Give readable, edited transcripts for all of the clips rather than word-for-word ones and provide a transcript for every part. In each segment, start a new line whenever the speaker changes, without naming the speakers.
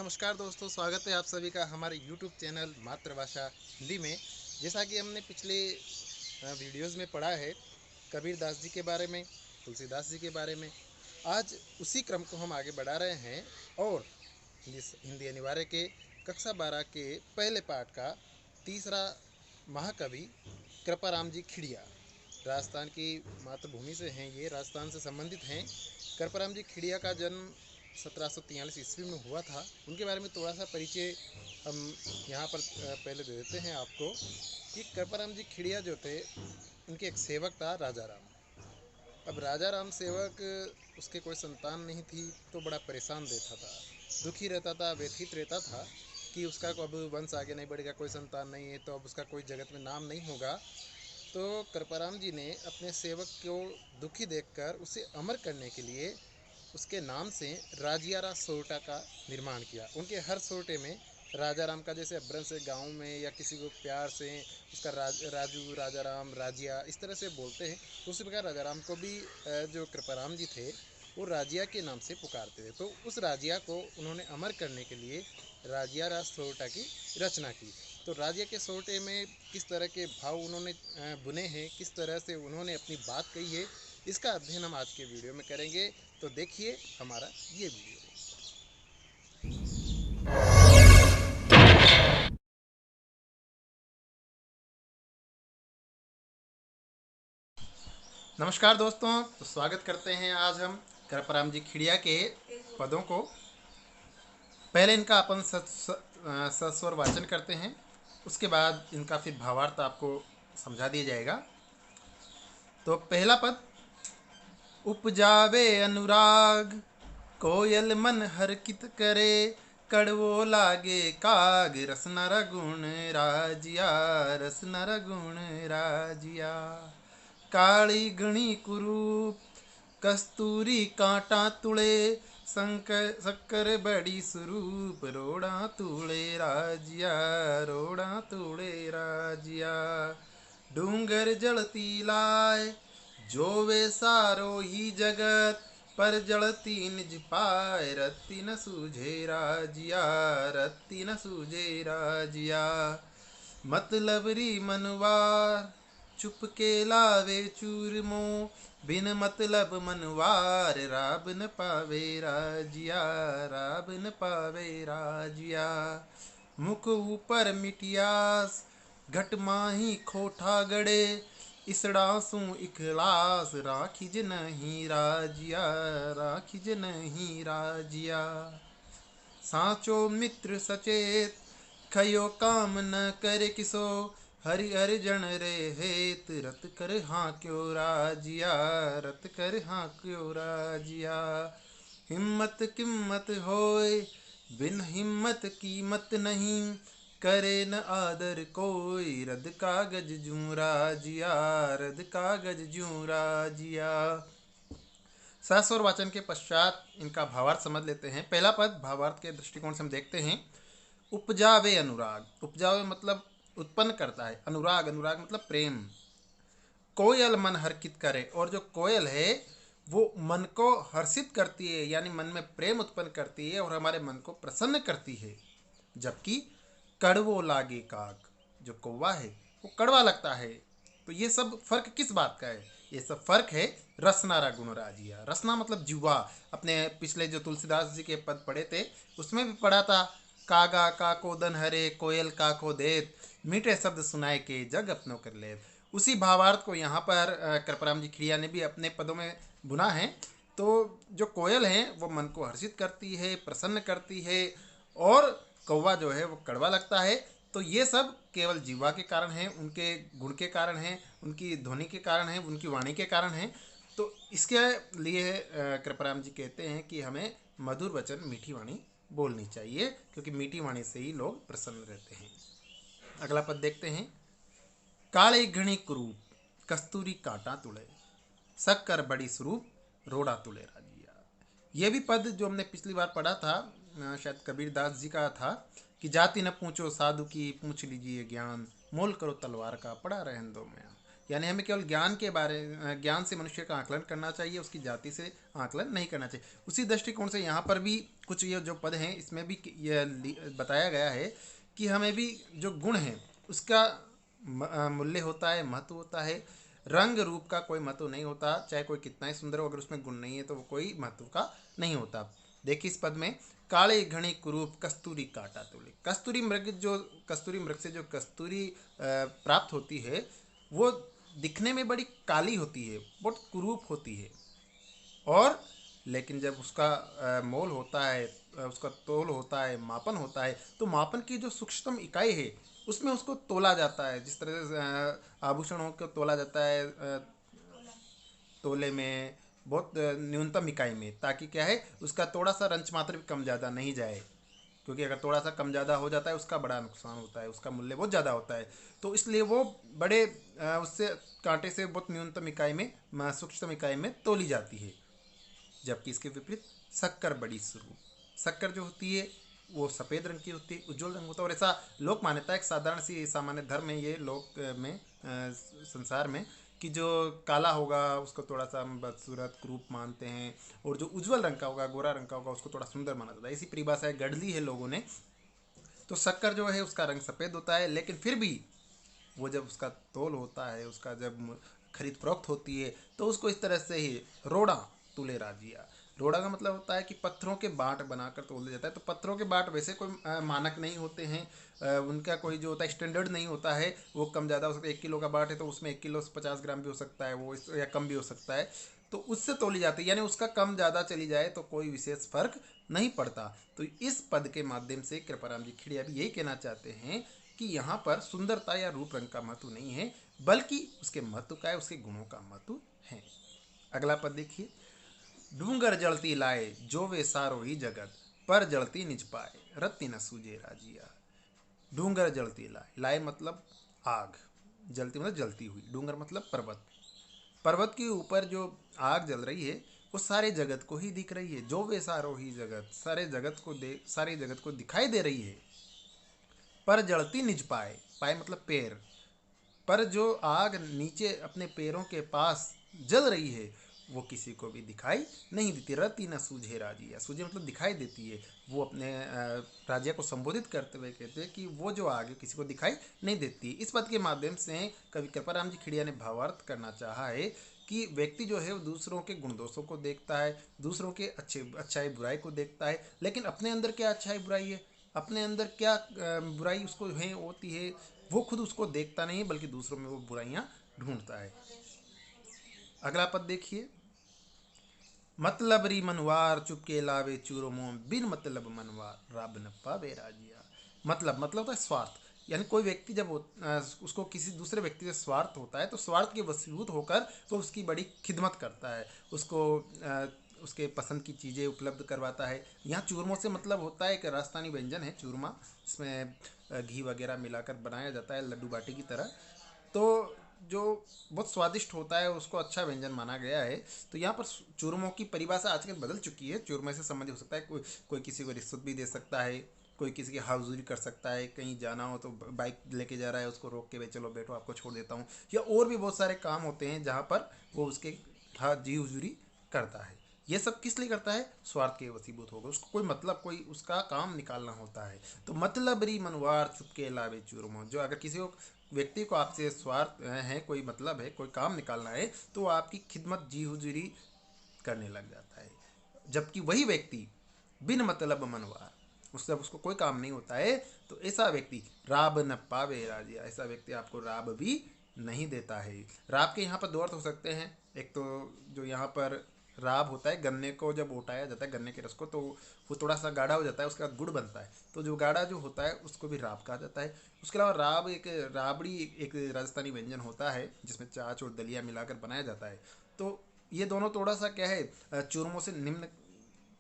नमस्कार दोस्तों, स्वागत है आप सभी का हमारे YouTube चैनल मातृभाषा हिंदी में। जैसा कि हमने पिछले वीडियोस में पढ़ा है कबीर दास जी के बारे में, तुलसीदास जी के बारे में, आज उसी क्रम को हम आगे बढ़ा रहे हैं और हिंदी अनिवार्य के कक्षा 12 के पहले पाठ का तीसरा महाकवि कृपाराम जी खिड़िया, राजस्थान की मातृभूमि से हैं, ये राजस्थान से संबंधित हैं। कृपाराम जी खिड़िया का जन्म 1743 ईस्वी में हुआ था। उनके बारे में थोड़ा सा परिचय हम यहाँ पर पहले दे देते हैं आपको कि कृपाराम जी खिड़िया जो थे, उनके एक सेवक था राजा राम। अब राजा राम सेवक, उसके कोई संतान नहीं थी तो बड़ा परेशान रहता था, दुखी रहता था, व्यथित रहता था कि उसका अब वंश आगे नहीं बढ़ेगा, कोई संतान नहीं है तो अब उसका कोई जगत में नाम नहीं होगा। तो कृपाराम जी ने अपने सेवक को दुखी देखकर उसे अमर करने के लिए उसके नाम से राजियारा सोरठा का निर्माण किया। उनके हर सोरठे में राजा राम का, जैसे अभ्रंश से गाँव में या किसी को प्यार से उसका राजू, राजा राम, राजिया इस तरह से बोलते हैं, तो उसी प्रकार राजा राम को भी जो कृपाराम जी थे वो राजिया के नाम से पुकारते थे। तो उस राजिया को उन्होंने अमर करने के लिए राजियारा सोरठा की रचना की। तो राजिया के सोरठे में किस तरह के भाव उन्होंने बुने हैं, किस तरह से उन्होंने अपनी बात कही है, इसका अध्ययन हम आज के वीडियो में करेंगे। तो देखिए हमारा ये वीडियो। नमस्कार दोस्तों, तो स्वागत करते हैं आज हम कृपाराम जी खिड़िया के पदों को। पहले इनका अपन सस्वर वाचन करते हैं, उसके बाद इनका फिर भावार्थ आपको समझा दिया जाएगा। तो पहला पद, उपजावे अनुराग कोयल मन हरकित करे, कड़वो लागे काग रस नर गुण राजिया, रस नर गुण राजिया। काली घणी कुरूप कस्तूरी कांटा तुड़े, शक्कर बड़ी स्वरूप रोड़ा तुड़े राजिया, रोड़ा तुड़े राजिया। डूंगर जलती लाए जो वे सारो ही जगत, पर जलती निज पाए रत्ती न सूझे राजिया, रत्ती न सूझे राजिया। मतलब री मनवार चुपके लावे चूरमो, बिन मतलब मनवार राब न पावे राजिया, राब न पावे राजिया। मुख ऊपर मिटियास घट माही खोठा गड़े, इसड़ासू इखलास राखिज नहीं राजिया, राखिज नहीं राजिया। साचो मित्र सचेत खयो काम न करे किसो, हरि हरि जन रे हेत रत कर हाँ क्यों राजिया, रत कर हाँ क्यों राजिया। हिम्मत किम्मत होय बिन हिम्मत कीमत नहीं, करे न आदर कोई रद कागज जूं राजिया, रद कागज जूं राजिया। सस्वर वाचन के पश्चात इनका भावार्थ समझ लेते हैं। पहला पद भावार्थ के दृष्टिकोण से हम देखते हैं। उपजावे अनुराग, उपजावे मतलब उत्पन्न करता है, अनुराग, अनुराग मतलब प्रेम। कोयल मन हर्षित करे, और जो कोयल है वो मन को हर्षित करती है, यानी मन में प्रेम उत्पन्न करती है और हमारे मन को प्रसन्न करती है। जबकि कड़वो लागे काग, जो कौवा है वो कड़वा लगता है। तो ये सब फर्क किस बात का है? ये सब फर्क है रसनारा गुण राजिया। रसना मतलब जुआ। अपने पिछले जो तुलसीदास जी के पद पढ़े थे उसमें भी पढ़ा था, कागा काको दन हरे कोयल काको देत, मीठे शब्द सुनाए के जग अपनों कर ले। उसी भावार्थ को यहाँ पर कृपाराम जी खिड़िया ने भी अपने पदों में बुना है। तो जो कोयल है वो मन को हर्षित करती है, प्रसन्न करती है, और कौवा जो है वो कड़वा लगता है। तो ये सब केवल जीवा के कारण है, उनके गुण के कारण है, उनकी ध्वनि के कारण है, उनकी वाणी के कारण है। तो इसके लिए कृपाराम जी कहते हैं कि हमें मधुर वचन, मीठी वाणी बोलनी चाहिए, क्योंकि मीठी वाणी से ही लोग प्रसन्न रहते हैं। अगला पद देखते हैं। काले घणी कुरूप कस्तूरी कांटा तुड़े, शक्कर बड़ी स्वरूप रोड़ा तुले राजिया। ये भी पद जो हमने पिछली बार पढ़ा था, शायद कबीर दास जी का था कि जाति न पूछो साधु की, पूछ लीजिए ज्ञान, मोल करो तलवार का पड़ा रहन दो में। यानी हमें केवल ज्ञान से मनुष्य का आकलन करना चाहिए, उसकी जाति से आकलन नहीं करना चाहिए। उसी दृष्टिकोण से यहाँ पर भी कुछ ये जो पद हैं इसमें भी ये बताया गया है कि हमें भी जो गुण है उसका मूल्य होता है, महत्व होता है। रंग रूप का कोई महत्व नहीं होता, चाहे कोई कितना ही सुंदर हो, अगर उसमें गुण नहीं है तो वो कोई महत्व का नहीं होता। देखिए इस पद में, काले घने कुरूप कस्तूरी काटा तोले। कस्तूरी मृग से जो कस्तूरी प्राप्त होती है वो दिखने में बड़ी काली होती है, बहुत कुरूप होती है, और लेकिन जब उसका मोल होता है, उसका तोल होता है, मापन होता है, तो मापन की जो सूक्ष्मतम इकाई है उसमें उसको तोला जाता है। जिस तरह से आभूषणों को तोला जाता है तोले में, बहुत न्यूनतम इकाई में, ताकि क्या है उसका थोड़ा सा रंच मात्र भी कम ज़्यादा नहीं जाए, क्योंकि अगर थोड़ा सा कम ज़्यादा हो जाता है उसका बड़ा नुकसान होता है, उसका मूल्य बहुत ज़्यादा होता है। तो इसलिए वो बड़े उससे कांटे से बहुत न्यूनतम इकाई में, सूक्ष्म इकाई में तोली जाती है। जबकि इसके विपरीत शक्कर बड़ी स्वरूप, शक्कर जो होती है वो सफ़ेद रंग की होती है, उज्जवल रंग होता है। और ऐसा लोक मान्यता है, एक साधारण सी सामान्य धर्म है ये लोक में, संसार में, कि जो काला होगा उसको थोड़ा सा बदसूरत क्रूप मानते हैं, और जो उज्जवल रंग का होगा, गोरा रंग का होगा, उसको थोड़ा सुंदर माना जाता है। इसी परिभाषा गढ़ ली है लोगों ने। तो शक्कर जो है उसका रंग सफ़ेद होता है, लेकिन फिर भी वो जब उसका तोल होता है, उसका जब खरीद फरोख्त होती है, तो उसको इस तरह से ही रोड़ा तुले राजिया। रोड़ा का मतलब होता है कि पत्थरों के बाट बनाकर तोल दिया जाता है। तो पत्थरों के बाट वैसे कोई मानक नहीं होते हैं, उनका कोई जो होता है स्टैंडर्ड नहीं होता है, वो कम ज़्यादा हो सकता है। 1 किलो का बाट है तो उसमें 1 किलो 50 ग्राम भी हो सकता है, वो या कम भी हो सकता है, तो उससे तोली जाती है। यानी उसका कम ज़्यादा चली जाए तो कोई विशेष फर्क नहीं पड़ता। तो इस पद के माध्यम से कृपाराम जी खिड़िया भी यही कहना चाहते हैं कि यहाँ पर सुंदरता या रूप रंग का महत्व नहीं है, बल्कि उसके महत्व का है, उसके गुणों का महत्व है। अगला पद देखिए, डूंगर जलती लाए जो वे सारो ही जगत, पर जलती निज पाए रत्ती न सूझे राजिया। डूंगर जलती लाए, लाए मतलब आग, जलती मतलब जलती हुई, डूंगर मतलब पर्वत। पर्वत के ऊपर जो आग जल रही है वो सारे जगत को ही दिख रही है। जो वे सारो ही जगत, सारे जगत को दिखाई दे रही है। पर जलती निज पाए, पाए मतलब पैर, पर जो आग नीचे अपने पैरों के पास जल रही है वो किसी को भी दिखाई नहीं देती। रति न सूझे राजिया, सूझे मतलब दिखाई देती है। वो अपने राजिया को संबोधित करते हुए कहते हैं कि वो जो आग किसी को दिखाई नहीं देती। इस पद के माध्यम से कवि कृपाराम जी खिड़िया ने भावार्थ करना चाहा है कि व्यक्ति जो है वो दूसरों के गुण दोषों को देखता है, दूसरों के अच्छाई बुराई को देखता है, लेकिन अपने अंदर क्या अच्छाई बुराई है, अपने अंदर क्या बुराई उसको है होती है, वो खुद उसको देखता नहीं, बल्कि दूसरों में वो बुराइयां ढूंढता है। अगला पद देखिए, मतलब री मनवार चुपके लावे चूरो मोम, बिन मतलब मनवार राब न पावे राजिया। मतलब होता है स्वार्थ। यानी कोई व्यक्ति जब उसको किसी दूसरे व्यक्ति से स्वार्थ होता है तो स्वार्थ के वशीभूत होकर वो उसकी बड़ी खिदमत करता है, उसको उसके पसंद की चीज़ें उपलब्ध करवाता है। यहाँ चूरमों से मतलब होता है, एक राजस्थानी व्यंजन है चूरमा, इसमें घी वगैरह मिलाकर बनाया जाता है लड्डू बाटी की तरह। तो जो बहुत स्वादिष्ट होता है, उसको अच्छा व्यंजन माना गया है। तो यहाँ पर चूरमों की परिभाषा आजकल बदल चुकी है। चूरमे से संबंधित हो सकता है, कोई किसी को रिश्वत भी दे सकता है, कोई किसी की हाउजरी कर सकता है, कहीं जाना हो तो बाइक लेके जा रहा है उसको रोक के भाई चलो बैठो आपको छोड़ देता हूँ, या और भी बहुत सारे काम होते हैं जहाँ पर वो उसके जी हुजूरी करता है। ये सब किस लिए करता है? स्वार्थ के वसीभूत होगा, उसको कोई मतलब, कोई उसका काम निकालना होता है। तो मतलब री मनवार चुपके लावे चूरमो, जो अगर किसी को व्यक्ति को आपसे स्वार्थ है, कोई मतलब है, कोई काम निकालना है, तो आपकी खिदमत जी हुजूरी करने लग जाता है। जबकि वही व्यक्ति बिन मतलब मनवार, उससे उसको कोई काम नहीं होता है, तो ऐसा व्यक्ति राब न पावे राजिया, ऐसा व्यक्ति आपको राब भी नहीं देता है। राब के यहाँ पर दो अर्थ हो सकते हैं। एक तो जो यहाँ पर राब होता है, गन्ने को जब उठाया जाता है, गन्ने के रस को, तो वो थोड़ा सा गाढ़ा हो जाता है, उसके बाद गुड़ बनता है, तो जो गाढ़ा जो होता है उसको भी राब कहा जाता है। उसके अलावा राबड़ी एक राजस्थानी व्यंजन होता है जिसमें चाच और दलिया मिलाकर बनाया जाता है। तो ये दोनों थोड़ा सा क्या है, चूरमों से निम्न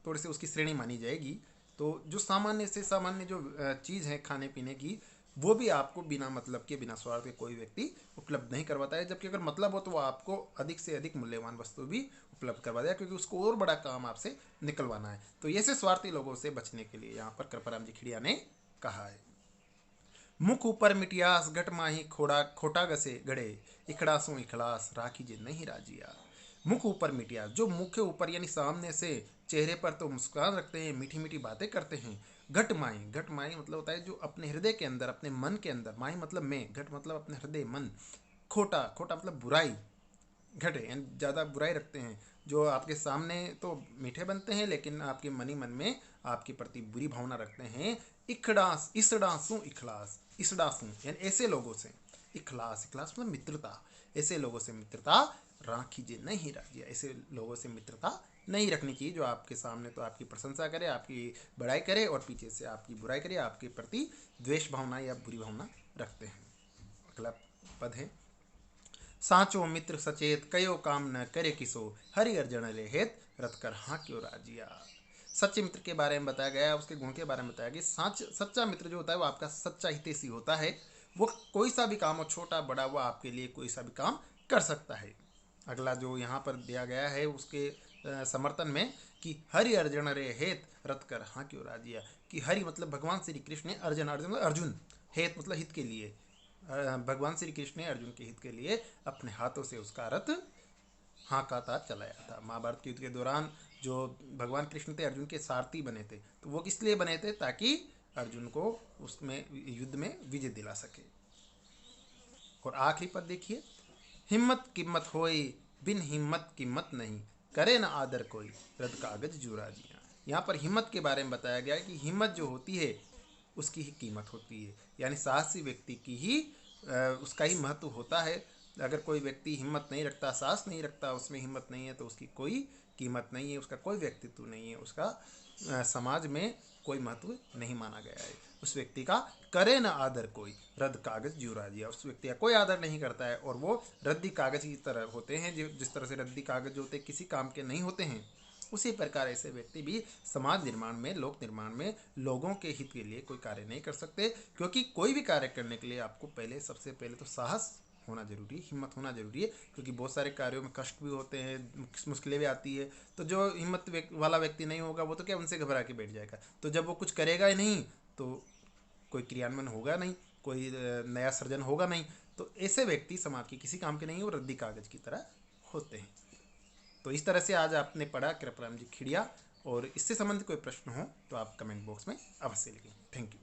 थोड़ी सी उसकी श्रेणी मानी जाएगी। तो जो सामान्य से सामान्य जो चीज़ है खाने पीने की, वो भी आपको बिना मतलब के, बिना स्वार्थ के कोई व्यक्ति उपलब्ध नहीं करवाता है। जबकि अगर मतलब हो तो वो आपको अधिक से अधिक मूल्यवान वस्तु भी उपलब्ध करवा देगा, क्योंकि उसको और बड़ा काम आपसे निकलवाना है। तो ऐसे स्वार्थी लोगों से बचने के लिए यहाँ पर कृपाराम जी खिड़िया ने कहा है। मुख ऊपर मिटियास घट माही खोड़ा खोटा गसे गड़े इखड़ासों इखलास राखी जे नहीं राजिया। मुख ऊपर मिटियास, जो मुख के ऊपर यानी सामने से चेहरे पर तो मुस्कुराहट रखते हैं, मीठी मीठी बातें करते हैं। घट माही, घट माही मतलब होता है जो अपने हृदय के अंदर, अपने मन के अंदर, माही मतलब मैं, घट मतलब अपने हृदय मन, खोटा, खोटा मतलब बुराई, घटे यानी ज़्यादा बुराई रखते हैं, जो आपके सामने तो मीठे बनते हैं लेकिन आपके मनी मन में आपके प्रति बुरी भावना रखते हैं। इखड़ास, इसडासू इखलास, इसडासू यानी ऐसे लोगों से, इखलास, इखलास मतलब मित्रता, ऐसे लोगों से मित्रता राखी जे नहीं राजिया, ऐसे लोगों से मित्रता नहीं रखनी चाहिए जो आपके सामने तो आपकी प्रशंसा करे, आपकी बड़ाई करे और पीछे से आपकी बुराई करे, आपके प्रति द्वेष भावना या बुरी भावना रखते हैं। अगला पद है, साचो मित्र सचेत कयो काम न करे किसो हरि अर्जन ले हेत रत कर हाँ क्यों राजिया। सच्चे मित्र के बारे में बताया गया, उसके गुण के बारे में बताया गया। सच्चा मित्र जो होता है वो आपका सच्चा हितैषी होता है। वो कोई सा भी काम हो, छोटा बड़ा, वो आपके लिए कोई सा भी काम कर सकता है। अगला जो यहाँ पर दिया गया है उसके समर्थन में कि हरि अर्जन रे हेत रत कर हाँ क्यों राजिया, कि हरि मतलब भगवान श्री कृष्ण ने, अर्जुन, अर्जुन मतलब अर्जुन, हेत मतलब हित के लिए, भगवान श्री कृष्ण ने अर्जुन के हित के लिए अपने हाथों से उसका रथ हाँकाता चलाया था। महाभारत के युद्ध के दौरान जो भगवान कृष्ण थे अर्जुन के सारथी बने थे, तो वो किस लिए बने थे, ताकि अर्जुन को उसमें युद्ध में विजय दिला सके। और आखिरी पद देखिए, हिम्मत किम्मत होई बिन हिम्मत किम्मत नहीं करे न आदर कोई रद कागज जुरा जिया। यहाँ पर हिम्मत के बारे में बताया गया है कि हिम्मत जो होती है उसकी ही कीमत होती है, यानी साहसी व्यक्ति की ही उसका ही महत्व होता है। अगर कोई व्यक्ति हिम्मत नहीं रखता, साहस नहीं रखता, उसमें हिम्मत नहीं है, तो उसकी कोई कीमत नहीं है, उसका कोई व्यक्तित्व नहीं है, उसका समाज में कोई महत्व नहीं माना गया है। उस व्यक्ति का करे न आदर कोई रद्द कागज जुरा दिया, उस व्यक्ति का कोई आदर नहीं करता है और वो रद्दी कागज की तरह होते हैं। जिस तरह से रद्दी कागज जो होते हैं किसी काम के नहीं होते हैं, उसी प्रकार ऐसे व्यक्ति भी समाज निर्माण में, लोक निर्माण में लोगों के हित के लिए कोई कार्य नहीं कर सकते। क्योंकि कोई भी कार्य करने के लिए आपको पहले, सबसे पहले तो साहस होना जरूरी है, हिम्मत होना जरूरी है। क्योंकि बहुत सारे कार्यों में कष्ट भी होते हैं, मुश्किलें भी आती है। तो जो हिम्मत वाला व्यक्ति नहीं होगा वो तो क्या, उनसे घबरा के बैठ जाएगा। तो जब वो कुछ करेगा ही नहीं तो कोई क्रियान्वयन होगा नहीं, कोई नया सृजन होगा नहीं। तो ऐसे व्यक्ति समाज के किसी काम के नहीं, वो रद्दी कागज की तरह होते हैं। तो इस तरह से आज आपने पढ़ा कृपाराम जी खिड़िया, और इससे संबंधित कोई प्रश्न हो तो आप कमेंट बॉक्स में अवश्य लिखें। Thank you.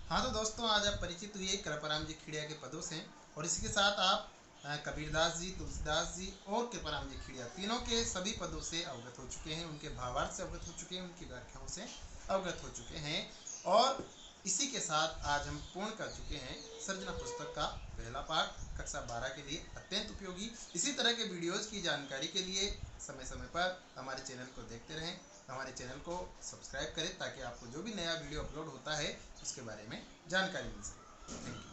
हाँ तो दोस्तों, आज आप परिचित हुए कृपाराम जी खिड़िया के पदों से, और इसी के साथ आप कबीरदास जी, तुलसीदास जी और कृपाराम जी खिड़िया तीनों के सभी पदों से अवगत हो चुके हैं, उनके भावार्थ से अवगत हो चुके हैं, उनकी व्याख्याओं से अवगत हो चुके हैं। और इसी के साथ आज हम पूर्ण कर चुके हैं सर्जना पुस्तक का पहला पाठ, कक्षा 12 के लिए अत्यंत उपयोगी। इसी तरह के वीडियोज़ की जानकारी के लिए समय समय पर हमारे चैनल को देखते रहें, हमारे चैनल को सब्सक्राइब करें, ताकि आपको जो भी नया वीडियो अपलोड होता है उसके बारे में जानकारी मिल सके। Thank you.